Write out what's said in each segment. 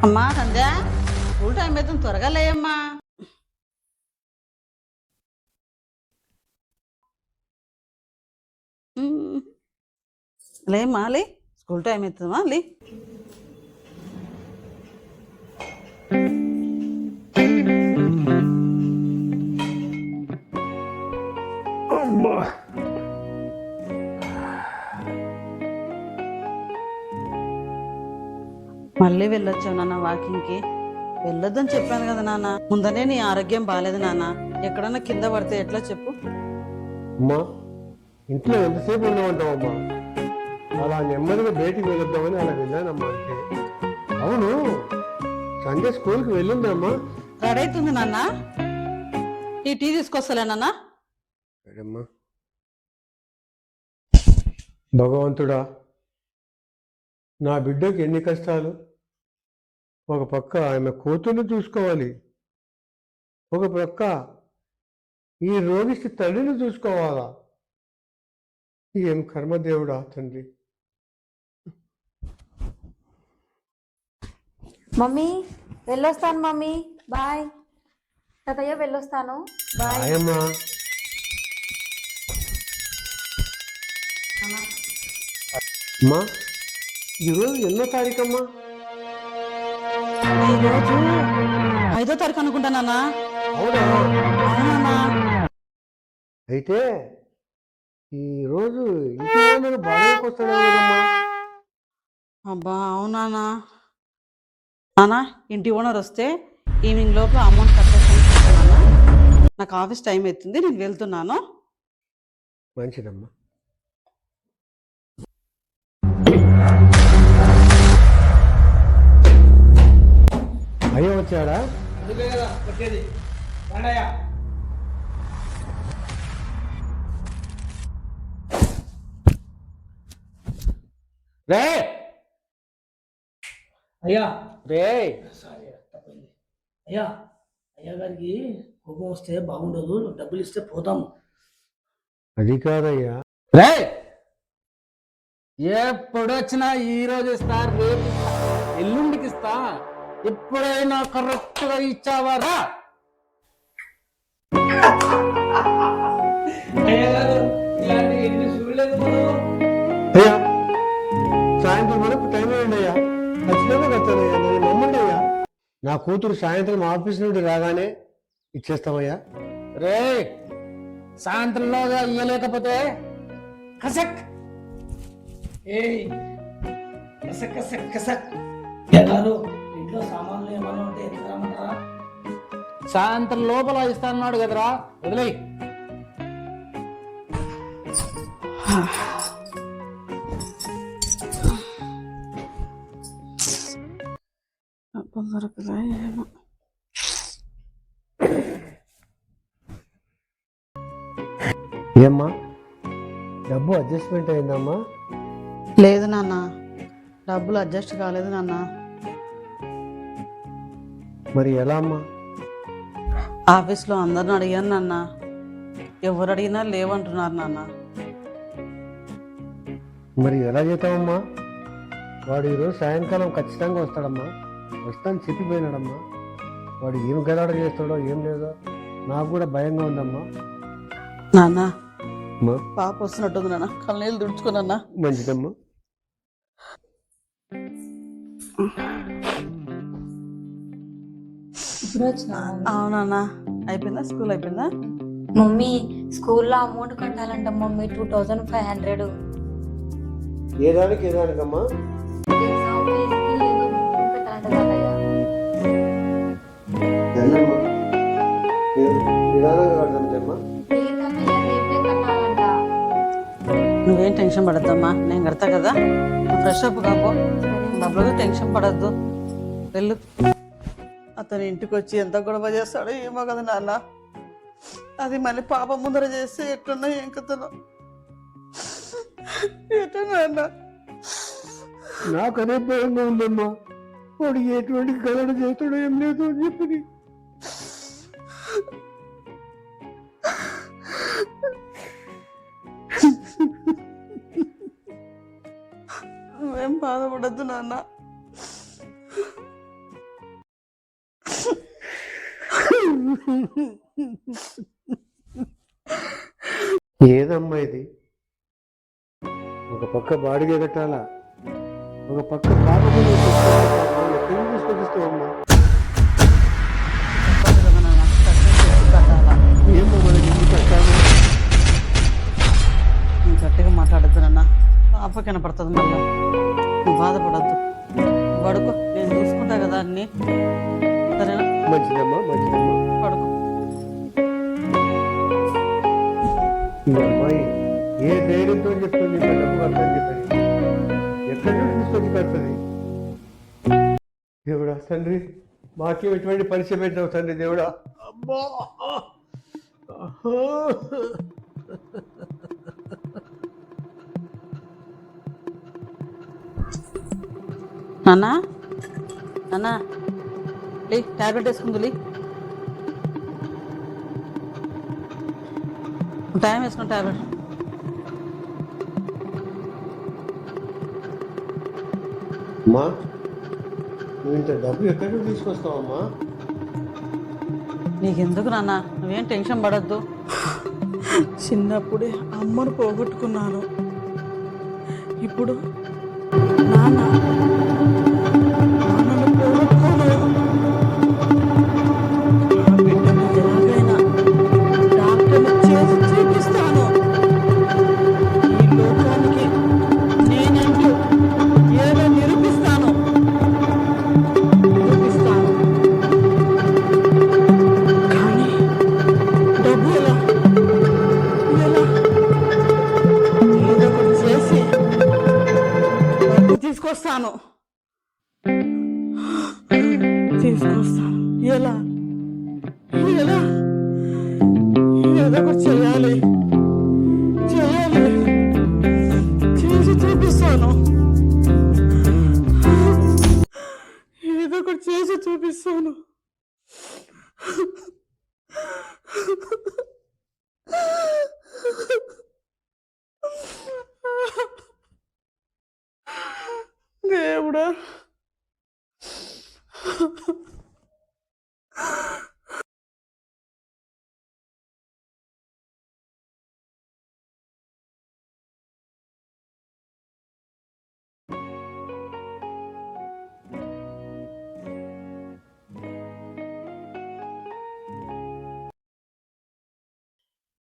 అమ్మా సంధ్య, school time అవుతుంది, త్వరగా లేయమ్మా. ఉమ్, లేమ్మా లే, స్కూల్ టైం అవుతుందమ్మా లే. అమ్మా మళ్ళీ వెళ్ళొచ్చావు నాన్న వాకింగ్కి. వెళ్ళొద్దని చెప్పాను కదా నాన్న. ముందనే నీ ఆరోగ్యం బాగాలేదు నాన్న. ఎక్కడన్నా కింద పడితే ఎట్లా చెప్పు. అమ్మా ఇంట్లో ఎంతసేపు ఉండమంటావమ్మా? అలా నెమ్మదిగా బయటికి వెళ్దామని అలా వెళ్ళానమ్మా అంతే. అవును, సండే స్కూల్కి వెళ్ళిందమ్మా? రెడీ అవుతుంది నాన్న. ఈ టీ తీసుకొస్తలే నాన్న. సరేమ్మా. భగవంతుడా, నా బిడ్డకి ఎన్ని కష్టాలు. ఒక పక్క ఆమె కూతుర్ని చూసుకోవాలి, ఒక పక్క ఈ రోగిష్టి తల్లిని చూసుకోవాలా. ఏం కర్మదేవుడా తండ్రి. మమ్మీ వెళ్ళొస్తాను మమ్మీ, బాయ్. తాతయ్య వెళ్ళొస్తాను, బాయ్. ఆయమ్మా. అమ్మా, ఈరోజు ఎన్నో తారీఖమ్మా? ఈరోజు 5వ తారీఖు అనుకుంటా నాన్న. అవునా? అవునన్నా. అయితే ఈరోజు ఇంటి ఓనర్ బాగా వస్తాడా లేదమ్మా? అబ్బా అవునానా. నాన్న, ఇంటి ఓనర్ వస్తే ఈవినింగ్ లోపు అమౌంట్ కట్టేస్తాను. నాకు ఆఫీస్ టైం అవుతుంది, నేను వెళ్తున్నాను. మంచిదమ్మా. అయ్యో వచ్చాడా? రే అయ్యా రే సారీ తప్పైంది. అయ్యా అయ్యా గారికి కోపం వస్తే బాగుండదు, డబ్బులు ఇస్తే పోతాము. అది కాదయ్యా. రే ఎప్పుడు వచ్చినా ఈ రోజు ఇస్తా, రేపు ఇస్తా, ఎల్లుండికి ఇస్తా. ఎప్పుడైనా కరెక్ట్ గా ఇచ్చావారా? అయ్యా గారు ఇలాంటి ఎన్ని చూడలేదు మనం. అయ్యా సాయంత్రం వరకు టైం అయ్యండి అయ్యా. ఖచ్చితంగా కట్టానయ్యా, నేను నమ్మండి అయ్యా. నా కూతురు సాయంత్రం ఆఫీస్ నుండి రాగానే ఇచ్చేస్తామయ్యా. రే సాయంత్రంలోగా ఇయ్యలేకపోతే కసక్. ఏయ్ కసక్ కసక్ కసక్. అయ్యా గారు ఇంట్లో సామాన్లు ఏమన్నా ఉంటే ఎత్తుకురమ్మంటారా? సాయంత్రం లోపల ఇస్తాన్నాడు కదరా, వదిలే. ఏమ్మా, డబ్బు అడ్జస్ట్మెంట్ అయిందమ్మా? లేదు నాన్న, డబ్బులు అడ్జస్ట్ కాలేదు నాన్న. మరి ఎలా అమ్మా? ఆఫీస్లో అందరిని అడిగాను నాన్న, ఎవరు అడిగినా లేవంటున్నారు నాన్న. మరి ఎలా చేద్దామమ్మా? వాడు ఈరోజు సాయంకాలం ఖచ్చితంగా వస్తాడమ్మా. వస్తాను చెప్పిపోయినాడమ్మా. వాడు ఏం గదాడ చేస్తాడో ఏం లేదో నాకు కూడా భయంగా ఉందమ్మా. నాన్న, అమ్మా, పాప వస్తున్నట్టుంది నాన్న, కళ్ళనీళ్ళు తుడుచుకున్నా. మంచిదమ్మా. ఇప్పుడు వచ్చినా అవునన్నా. అయిపోయిందా, స్కూల్ అయిపోయిందా? మమ్మీ స్కూల్లో అమౌంట్ కట్టాలంట మమ్మీ, 2500. ఏ దానికమ్మా? ఎగ్జామ్ ఫీజుకి ఏదో బుక్ పెట్టాలంట తాతయ్య. వెళ్ళమ్మా, నిదానంగా కడతామమ్మా. లేదు తాతయ్య, రేపే కట్టాలంట. నువ్వేం టెన్షన్ పడద్దమ్మా, నేను కడతా కదా. నువ్వు ఫ్రెష్ అప్ కాపో, డబ్బులు టెన్షన్ పడద్దు, వెళ్ళు. అతను ఇంటికి వచ్చి ఎంత గొడవ చేస్తాడో ఏమో కదా నాన్న. అది మళ్ళీ పాప ముందర చేస్తే ఎట్లున్నా ఏం కథను ఎట్లా నాన్న. నాకు అదే భయంగా ఉందమ్మా. వాడు ఎటువంటి గలడ చేస్తాడో ఏం లేదు అని చెప్పి. నువ్వేం బాధపడద్దు నాన్న. ఏదమ్మా ఇది? ఒక పక్క బాడిగ కట్టాలా, ఒక పక్క పాప ఎక్కడి నుంచి తీసుకొచ్చిస్తావమ్మా? తప్పదు కదా నాన్న, కట్నం కట్టాలా? ఏమో మనకి ఎందుకు కట్టాలి? నేను గట్టిగా మాట్లాడద్దు నాన్న, పాప కనపడుతుంది మళ్ళా. నువ్వు బాధపడద్దు, పడుకో, నేను చూసుకుంటా కదా అన్ని. సరేనా? మంచిదమ్మా, మంచిదమ్మా. పడుకో. ఈ అమ్మాయి ఏ ధైర్యంతో చెప్తుంది ఇంత డబ్బు కట్టని చెప్పని? ఎక్కడి నుండి తీసుకొచ్చి కడుతుంది? దేవుడా తండ్రి, మాకే ఎటువంటి పరిచయం పెట్టావు తండ్రి దేవుడా. అమ్మా నాన్న, నాన్న, లే, టాబ్లెట్ వేసుకుంది, లే. టైం వేసుకుని టాబ్లెట్. అమ్మా, నువ్వు ఇంత డబ్బు ఎక్కడి నుండి తీసుకొస్తావమ్మా? నీకెందుకు నాన్న, నువ్వేం టెన్షన్ పడద్దు. చిన్నప్పుడే అమ్మను పోగొట్టుకున్నాను. ఇప్పుడు నాన్నను పోగొట్టుకోలేదు. నా బిడ్డను ఎలాగైనా డాక్టర్ని చేసి చూపిస్తాను. ఈ లోకానికి నేనంటూ ఏదో నిరూపిస్తాను. కానీ డబ్బు ఎలా? ఏదో ఒకటి చేసి డబ్బు తీసుకొస్తాను. ఎలా? ఎలా? ఏదో ఒకటి చేయాలి, చేసి చూపిస్తాను. ఏదో ఒకటి చేసి చూపిస్తాను. దేవుడా,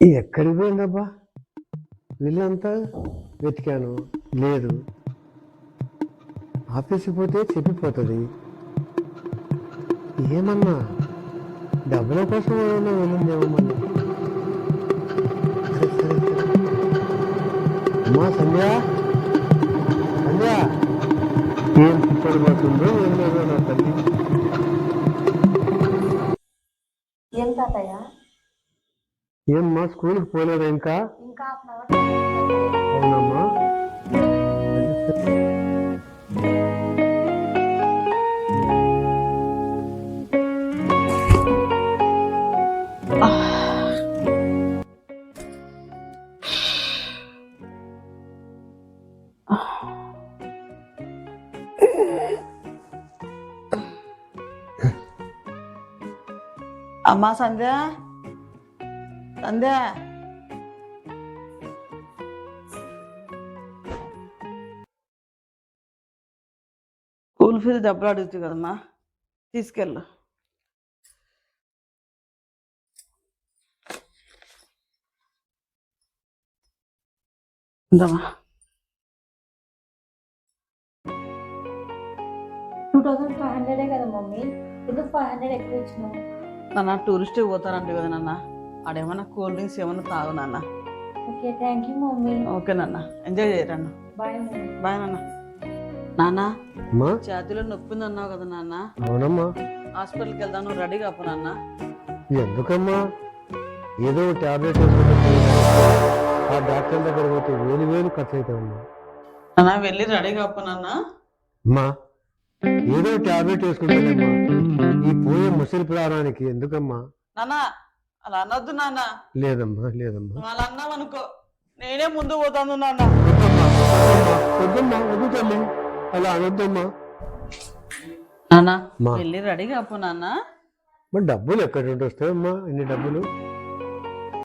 ఎక్కడికి పోయిందబ్బా? వీళ్ళంతా వెతికాను, లేదు. ఆఫీస్కి పోతే చెప్పిపోతుంది. ఏమన్నా డబ్బుల కోసం ఏమన్నా వెళ్ళిందేమో మళ్ళీ. సరే సరే సరే. అమ్మా సంధ్య, సంధ్య, ఏం తిప్పలు పడుతుందో ఏం లేదో నా తల్లి. ఏం తాతయ్య? ఏమ్మా స్కూల్కి పోలేదా ఇంకా? ఇంకా హాఫ్ అన్ అవర్. అవునమ్మా. అమ్మా సంధ్య, సంధ్య, స్కూల్ ఫీజు డబ్బులు అడుగుతుంది కదమ్మా, తీసుకెళ్ళు. ఇందమ్మా. 2500 కదా మమ్మీ, ఎందుకు 500 ఎక్కువ ఇచ్చినావు? నాన్న టూరిస్ట్కి పోతారంటే కదా నాన్న, ఆడేమన్నా కూల్ డ్రింక్స్ ఏమన్నా తాగు నాన్న. Okay, thank you mummy. Okay నాన్న, ఎంజాయ్ చేయరన్న. Bye mummy. బాయ్ నాన్న. నాన్న, అమ్మా. ఛాతీలో నొప్పి ఉంది అన్నావు కదా నాన్న, అవునమ్మా. హాస్పిటల్కి వెళ్దాం, నువ్వు రెడీ కాపు నాన్న. ఎందుకమ్మా? ఏదో టాబ్లెట్ వేసుకుంటే ఆ డాక్టర్ దగ్గర పోతే వేలు వేలు ఖర్చు అవుతామమ్మా. నాన్న వెళ్ళి రెడీ కాపు నాన్న. అమ్మా, ఏదో టాబ్లెట్ వేసుకుంటానమ్మా. ఈ పోయే ముసలి ప్రాణానికి ఎందుకమ్మా? నాన్న అలా అనొద్దు నాన్న. లేదమ్మా, లేదమ్మా. నువ్వు అలా అన్నావు అనుకో, నేనే ముందు పోతాను నాన్న. వద్దమ్మా, వద్దు తల్లి, అలా అనొద్దమ్మా. నాన్న మా. వెళ్ళి రెడీ కాపు నాన్న. మరి డబ్బులు ఎక్కడి నుండి వస్తాయమ్మా ఇన్ని డబ్బులు?